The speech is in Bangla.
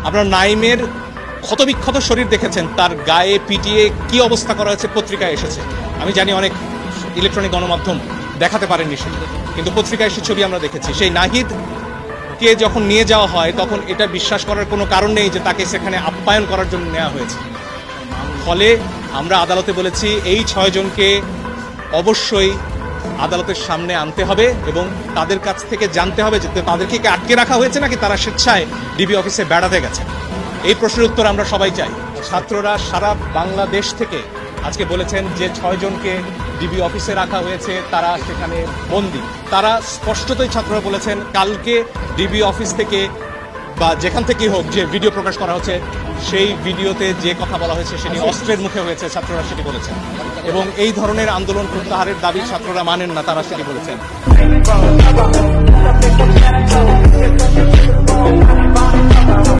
আপনারা নাইমের ক্ষতবিক্ষত শরীর দেখেছেন, তার গায়ে পিটিয়ে কি অবস্থা করা হয়েছে পত্রিকায় এসেছে। আমি জানি অনেক ইলেকট্রনিক গণমাধ্যম দেখাতে পারেননি সেটা, কিন্তু পত্রিকায় সে ছবি আমরা দেখেছি। সেই নাহিদকে যখন নিয়ে যাওয়া হয় তখন এটা বিশ্বাস করার কোনো কারণ নেই যে তাকে সেখানে আপ্যায়ন করার জন্য নেওয়া হয়েছে। ফলে আমরা আদালতে বলেছি এই 6 জনকে অবশ্যই আদালতের সামনে আনতে হবে এবং তাদের কাছ থেকে জানতে হবে যে তাদেরকে কি আটকে রাখা হয়েছে নাকি তারা স্বেচ্ছায় ডিবি অফিসে বেড়াতে গেছে। এই প্রশ্নের উত্তর আমরা সবাই চাই। ছাত্ররা সারা বাংলাদেশ থেকে আজকে বলেছেন যে 6 জনকে ডিবি অফিসে রাখা হয়েছে, তারা সেখানে বন্দী। তারা স্পষ্টতই ছাত্ররা বলেছেন কালকে ডিবি অফিস থেকে বা যেখান থেকেই হোক যে ভিডিও প্রকাশ করা হচ্ছে সেই ভিডিওতে যে কথা বলা হয়েছে সেটি অস্ত্রের মুখে হয়েছে, ছাত্ররা সেটি বলেছেন। এবং এই ধরনের আন্দোলন প্রত্যাহারের দাবি ছাত্ররা মানেন না, তারা সেটি বলেছেন।